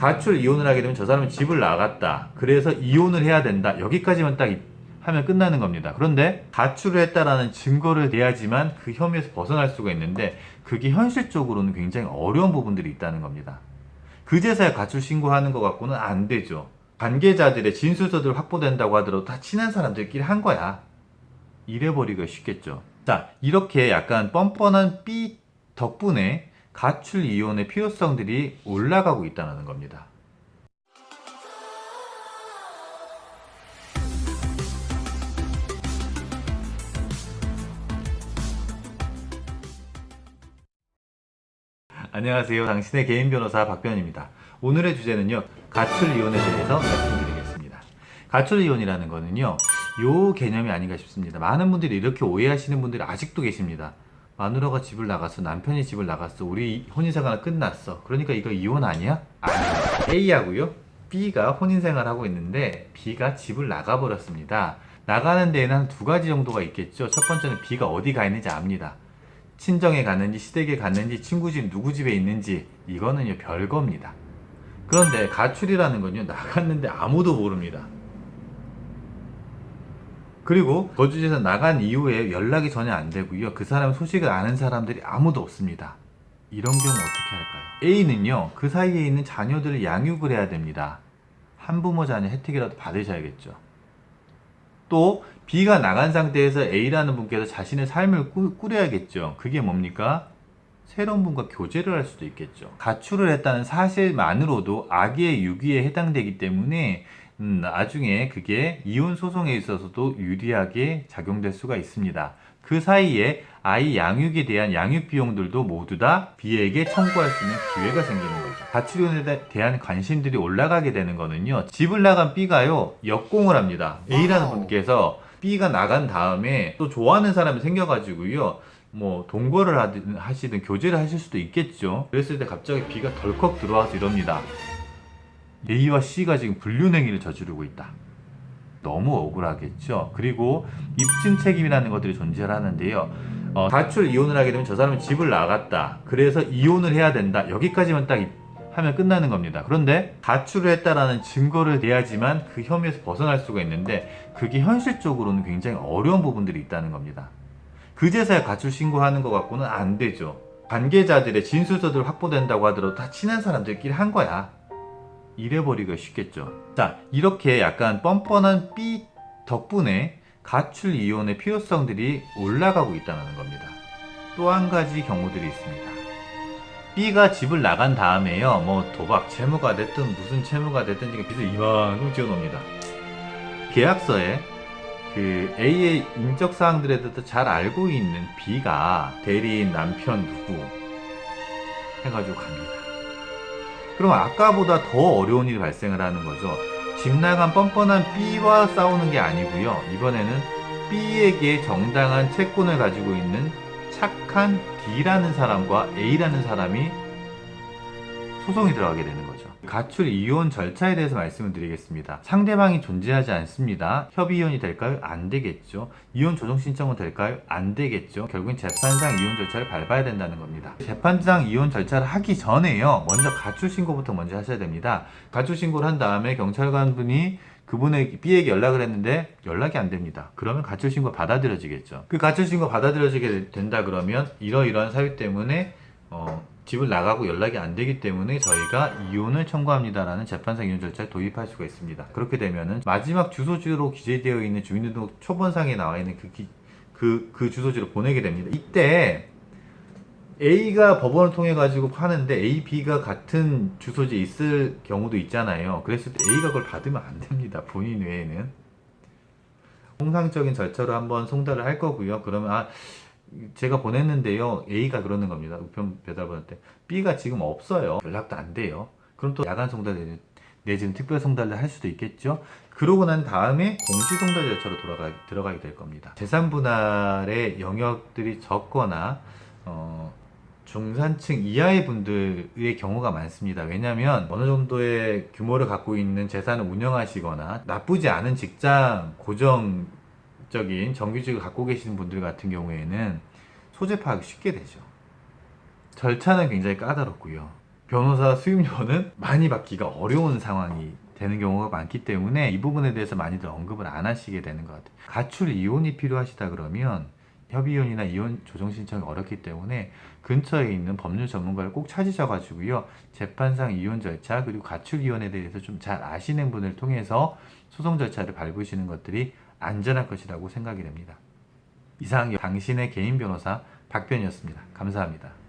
가출 이혼을 하게 되면 저 사람은 집을 나갔다. 그래서 이혼을 해야 된다. 여기까지만 딱 하면 끝나는 겁니다. 그런데 가출을 했다라는 증거를 대야지만 그 혐의에서 벗어날 수가 있는데 그게 현실적으로는 굉장히 어려운 부분들이 있다는 겁니다. 그제서야 가출 신고하는 것 갖고는 안 되죠. 관계자들의 진술서들 확보된다고 하더라도 다 친한 사람들끼리 한 거야. 이래버리기가 쉽겠죠. 자, 이렇게 약간 뻔뻔한 B 덕분에 가출 이혼의 필요성들이 올라가고 있다는 겁니다. 안녕하세요. 당신의 개인 변호사 박변입니다. 오늘의 주제는요, 가출 이혼에 대해서 말씀드리겠습니다. 가출 이혼이라는 거는요, 요 개념이 아닌가 싶습니다. 많은 분들이 이렇게 오해하시는 분들이 아직도 계십니다. 마누라가 집을 나갔어, 남편이 집을 나갔어, 우리 혼인생활 끝났어. 그러니까 이거 이혼 아니야? 아니요. A하고요, B가 혼인생활하고 있는데 B가 집을 나가버렸습니다. 나가는 데에는 한 두 가지 정도가 있겠죠. 첫 번째는 B가 어디 가 있는지 압니다. 친정에 갔는지 시댁에 갔는지 친구 집 누구 집에 있는지 이거는요 별거입니다. 그런데 가출이라는 건요 나갔는데 아무도 모릅니다. 그리고 거주지에서 나간 이후에 연락이 전혀 안 되고요. 그 사람 소식을 아는 사람들이 아무도 없습니다. 이런 경우 어떻게 할까요? A는요 그 사이에 있는 자녀들을 양육을 해야 됩니다. 한부모 자녀 혜택이라도 받으셔야겠죠. 또 B가 나간 상태에서 A라는 분께서 자신의 삶을 꾸려야겠죠. 그게 뭡니까? 새로운 분과 교제를 할 수도 있겠죠. 가출을 했다는 사실만으로도 악의 유기에 해당되기 때문에 나중에 그게 이혼 소송에 있어서도 유리하게 작용될 수가 있습니다. 그 사이에 아이 양육에 대한 양육 비용들도 모두 다 B에게 청구할 수 있는 기회가 생기는 거죠. 가출이혼에 대한 관심들이 올라가게 되는 거는요. 집을 나간 B가요. 역공을 합니다. A라는 분께서 B가 나간 다음에 또 좋아하는 사람이 생겨가지고요. 뭐 동거를 하시든 교제를 하실 수도 있겠죠. 그랬을 때 갑자기 B가 덜컥 들어와서 이럽니다. A와 C가 지금 불륜행위를 저지르고 있다. 너무 억울하겠죠. 그리고 입증 책임이라는 것들이 존재를 하는데요. 가출 이혼을 하게 되면 저 사람은 집을 나갔다. 그래서 이혼을 해야 된다. 여기까지만 딱 하면 끝나는 겁니다. 그런데 가출을 했다라는 증거를 대야지만 그 혐의에서 벗어날 수가 있는데 그게 현실적으로는 굉장히 어려운 부분들이 있다는 겁니다. 그제서야 가출 신고하는 것 갖고는 안 되죠. 관계자들의 진술서들 확보된다고 하더라도 다 친한 사람들끼리 한 거야. 이래버리기가 쉽겠죠. 자, 이렇게 약간 뻔뻔한 B 덕분에 가출 이혼의 필요성들이 올라가고 있다는 겁니다. 또 한 가지 경우들이 있습니다. B가 집을 나간 다음에요, 뭐 도박 채무가 됐든 무슨 채무가 됐든 지금 빚을 이만큼 지어놓습니다. 계약서에 그 A의 인적 사항들에 대해서 잘 알고 있는 B가 대리인 남편 누구 해가지고 갑니다. 그럼 아까보다 더 어려운 일이 발생을 하는 거죠. 집 나간 뻔뻔한 B와 싸우는 게 아니고요. 이번에는 B에게 정당한 채권을 가지고 있는 착한 D라는 사람과 A라는 사람이 소송이 들어가게 되는 거죠. 가출 이혼 절차에 대해서 말씀을 드리겠습니다. 상대방이 존재하지 않습니다. 협의 이혼이 될까요? 안 되겠죠. 이혼 조정 신청은 될까요? 안 되겠죠. 결국엔 재판상 이혼 절차를 밟아야 된다는 겁니다. 재판상 이혼 절차를 하기 전에요. 먼저 가출 신고부터 먼저 하셔야 됩니다. 가출 신고를 한 다음에 경찰관 분이 그분의 B에게 연락을 했는데 연락이 안 됩니다. 그러면 가출 신고 받아들여지겠죠. 그 가출 신고 받아들여지게 된다 그러면 이러이러한 사유 때문에 집을 나가고 연락이 안 되기 때문에 저희가 이혼을 청구합니다라는 재판상 이혼 절차에 도입할 수가 있습니다. 그렇게 되면은 마지막 주소지로 기재되어 있는 주민등록 초본상에 나와 있는 그 주소지로 보내게 됩니다. 이때 A가 법원을 통해 가지고 파는데 A, B가 같은 주소지에 있을 경우도 있잖아요. 그랬을 때 A가 그걸 받으면 안 됩니다. 본인 외에는. 통상적인 절차로 한번 송달을 할 거고요. 그러면 제가 보냈는데요. A가 그러는 겁니다. 우편 배달받을 때 B가 지금 없어요. 연락도 안 돼요. 그럼 또 야간 송달 내지는 특별 송달을 할 수도 있겠죠. 그러고 난 다음에 공시 송달 절차로 들어가게 될 겁니다. 재산 분할의 영역들이 적거나 중산층 이하의 분들의 경우가 많습니다. 왜냐하면 어느 정도의 규모를 갖고 있는 재산을 운영하시거나 나쁘지 않은 직장 고정적인 정규직을 갖고 계시는 분들 같은 경우에는 소재 파악이 쉽게 되죠. 절차는 굉장히 까다롭고요. 변호사 수임료는 많이 받기가 어려운 상황이 되는 경우가 많기 때문에 이 부분에 대해서 많이들 언급을 안 하시게 되는 것 같아요. 가출 이혼이 필요하시다 그러면 협의혼이나 이혼 조정 신청이 어렵기 때문에 근처에 있는 법률 전문가를 꼭 찾으셔가지고요. 재판상 이혼 절차 그리고 가출 이혼에 대해서 좀 잘 아시는 분을 통해서 소송 절차를 밟으시는 것들이 안전할 것이라고 생각이 됩니다. 이상 당신의 개인 변호사 박변이었습니다. 감사합니다.